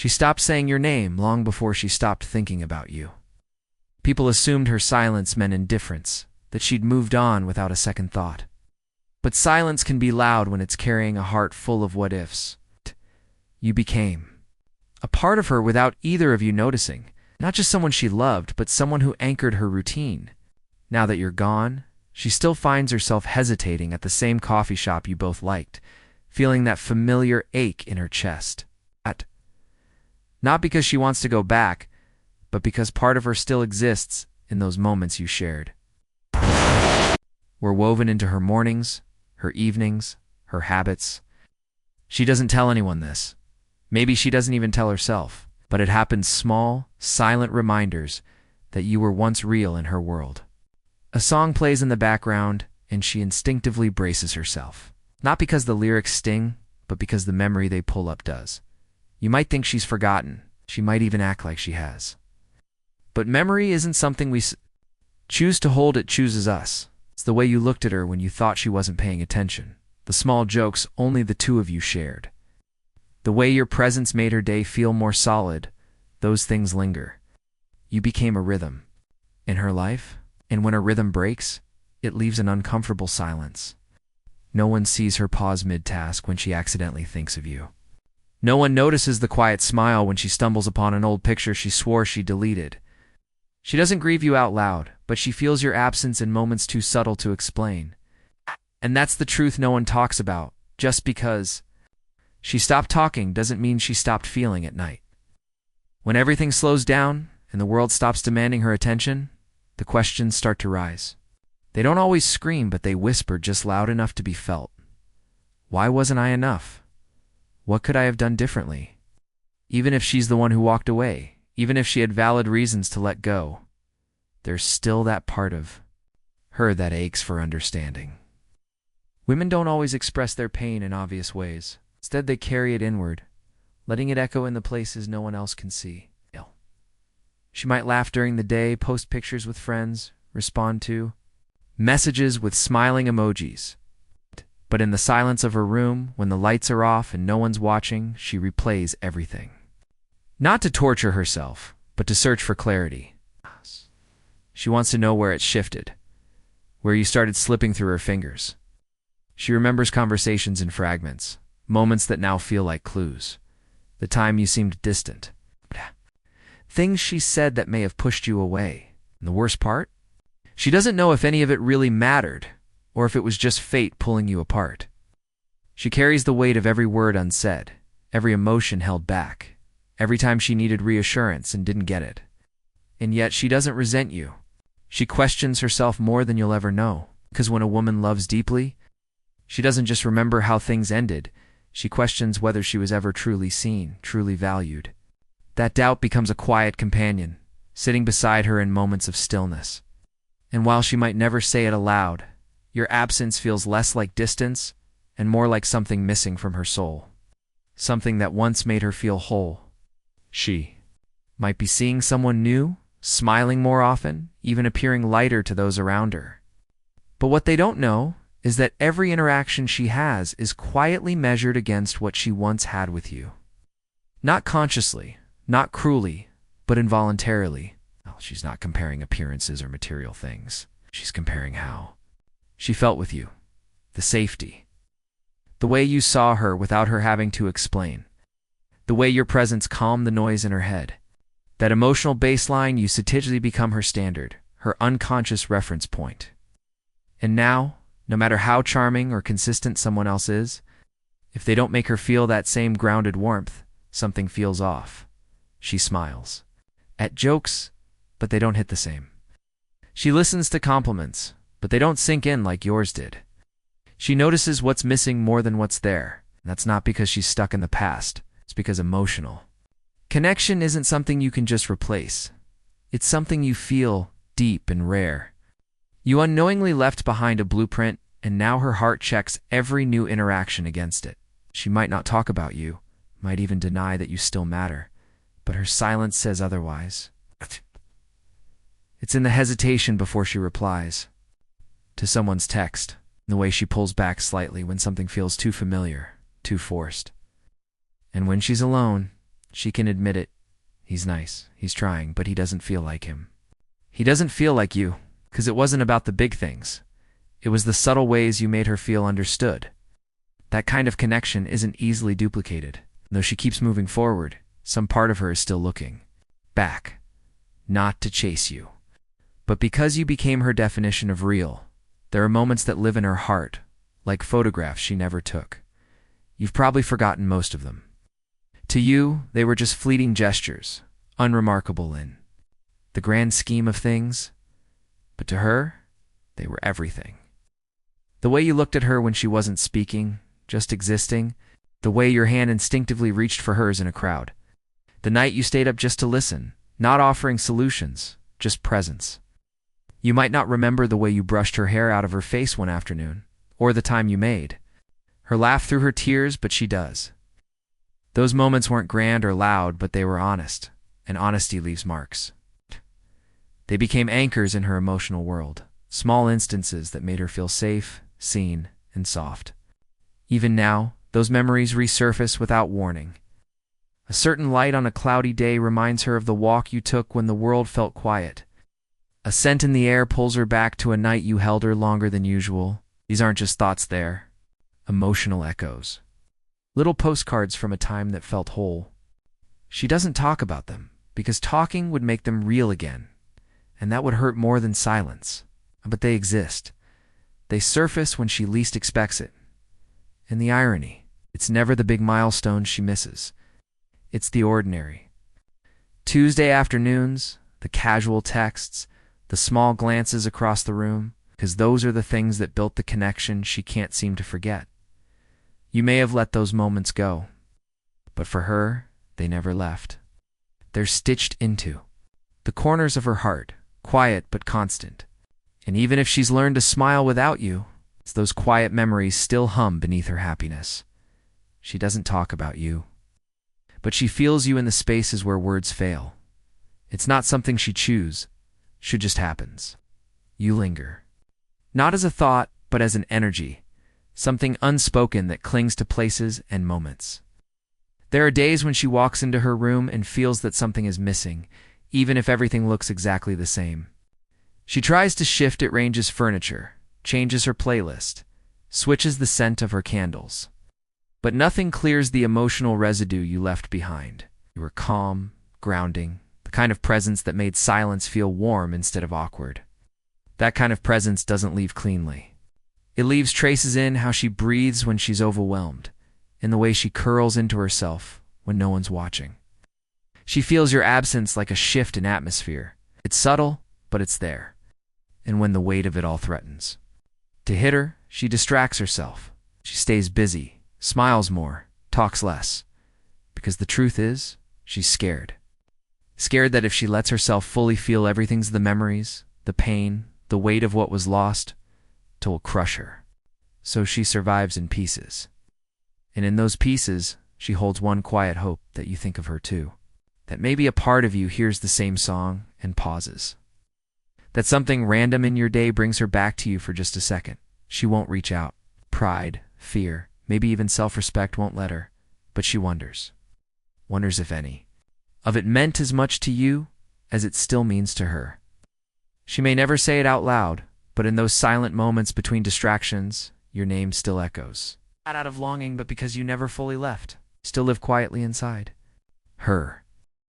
She stopped saying your name long before she stopped thinking about you. People assumed her silence meant indifference, that she'd moved on without a second thought. But silence can be loud when it's carrying a heart full of what-ifs. You became a part of her without either of you noticing. Not just someone she loved, but someone who anchored her routine. Now that you're gone, she still finds herself hesitating at the same coffee shop you both liked, feeling that familiar ache in her chest. Not because she wants to go back, but because part of her still exists in those moments you shared. Were woven into her mornings, her evenings, her habits. She doesn't tell anyone this. Maybe she doesn't even tell herself, but it happens small, silent reminders that you were once real in her world. A song plays in the background, and she instinctively braces herself. Not because the lyrics sting, but because the memory they pull up does. You might think she's forgotten. She might even act like she has. But memory isn't something we choose to hold, it chooses us. It's the way you looked at her when you thought she wasn't paying attention. The small jokes only the two of you shared. The way your presence made her day feel more solid. Those things linger. You became a rhythm in her life, and when a rhythm breaks, it leaves an uncomfortable silence. No one sees her pause mid-task when she accidentally thinks of you. No one notices the quiet smile when she stumbles upon an old picture she swore she deleted. She doesn't grieve you out loud, but she feels your absence in moments too subtle to explain. And that's the truth no one talks about. Just because she stopped talking doesn't mean she stopped feeling at night. When everything slows down and the world stops demanding her attention, the questions start to rise. They don't always scream, but they whisper just loud enough to be felt. Why wasn't I enough? What could I have done differently? Even if she's the one who walked away, even if she had valid reasons to let go, there's still that part of her that aches for understanding. Women don't always express their pain in obvious ways. Instead, they carry it inward, letting it echo in the places no one else can see. She might laugh during the day, post pictures with friends, respond to messages with smiling emojis. But in the silence of her room, when the lights are off and no one's watching, she replays everything. Not to torture herself, but to search for clarity. She wants to know where it shifted, where you started slipping through her fingers. She remembers conversations in fragments, moments that now feel like clues. The time you seemed distant. Things she said that may have pushed you away. And the worst part? She doesn't know if any of it really mattered, or if it was just fate pulling you apart. She carries the weight of every word unsaid, every emotion held back, every time she needed reassurance and didn't get it. And yet she doesn't resent you. She questions herself more than you'll ever know, because when a woman loves deeply, she doesn't just remember how things ended, she questions whether she was ever truly seen, truly valued. That doubt becomes a quiet companion, sitting beside her in moments of stillness. And while she might never say it aloud, your absence feels less like distance and more like something missing from her soul. Something that once made her feel whole. She might be seeing someone new, smiling more often, even appearing lighter to those around her. But what they don't know is that every interaction she has is quietly measured against what she once had with you. Not consciously, not cruelly, but involuntarily. Well, she's not comparing appearances or material things. She's comparing how she felt with you, the safety, the way you saw her without her having to explain, the way your presence calmed the noise in her head. That emotional baseline you strategically become her standard, her unconscious reference point. And now, no matter how charming or consistent someone else is, if they don't make her feel that same grounded warmth, something feels off. She smiles at jokes, but they don't hit the same. She listens to compliments, but they don't sink in like yours did. She notices what's missing more than what's there. And that's not because she's stuck in the past. It's because emotional. Connection isn't something you can just replace. It's something you feel deep and rare. You unknowingly left behind a blueprint, and now her heart checks every new interaction against it. She might not talk about you, might even deny that you still matter, but her silence says otherwise. It's in the hesitation before she replies to someone's text, the way she pulls back slightly when something feels too familiar, too forced. And when she's alone, She can admit it. He's nice, he's trying, but he doesn't feel like him. He doesn't feel like you, because it wasn't about the big things. It was the subtle ways you made her feel understood. That kind of connection isn't easily duplicated. Though she keeps moving forward, some part of her is still looking back, not to chase you. But because you became her definition of real, there are moments that live in her heart, like photographs she never took. You've probably forgotten most of them. To you, they were just fleeting gestures, unremarkable in the grand scheme of things. But to her, they were everything. The way you looked at her when she wasn't speaking, just existing, the way your hand instinctively reached for hers in a crowd. The night you stayed up just to listen, not offering solutions, just presence. You might not remember the way you brushed her hair out of her face one afternoon, or the time you made her laugh through her tears, but she does. Those moments weren't grand or loud, but they were honest, and honesty leaves marks. They became anchors in her emotional world, small instances that made her feel safe, seen, and soft. Even now, those memories resurface without warning. A certain light on a cloudy day reminds her of the walk you took when the world felt quiet. A scent in the air pulls her back to a night you held her longer than usual. These aren't just thoughts there. Emotional echoes. Little postcards from a time that felt whole. She doesn't talk about them, because talking would make them real again, and that would hurt more than silence. But they exist. They surface when she least expects it. And the irony, it's never the big milestones she misses. It's the ordinary. Tuesday afternoons, the casual texts, the small glances across the room, because those are the things that built the connection she can't seem to forget. You may have let those moments go, but for her, they never left. They're stitched into the corners of her heart, quiet but constant. And even if she's learned to smile without you, it's those quiet memories still hum beneath her happiness. She doesn't talk about you, but she feels you in the spaces where words fail. It's not something she chooses, she just happens. You linger. Not as a thought, but as an energy, something unspoken that clings to places and moments. There are days when she walks into her room and feels that something is missing, even if everything looks exactly the same. She tries to shift it, ranges furniture, changes her playlist, switches the scent of her candles. But nothing clears the emotional residue you left behind. You were calm, grounding, the kind of presence that made silence feel warm instead of awkward. That kind of presence doesn't leave cleanly. It leaves traces in how she breathes when she's overwhelmed, in the way she curls into herself when no one's watching. She feels your absence like a shift in atmosphere. It's subtle, but it's there. And when the weight of it all threatens to hit her, she distracts herself. She stays busy, smiles more, talks less. Because the truth is, she's scared. Scared that if she lets herself fully feel everything's the memories, the pain, the weight of what was lost, it will crush her. So she survives in pieces. And in those pieces, she holds one quiet hope that you think of her too. That maybe a part of you hears the same song and pauses. That something random in your day brings her back to you for just a second. She won't reach out. Pride, fear, maybe even self-respect won't let her. But she wonders. Wonders if any of it meant as much to you as it still means to her. She may never say it out loud, but in those silent moments between distractions, your name still echoes. Not out of longing, but because you never fully left. Still live quietly inside. Her.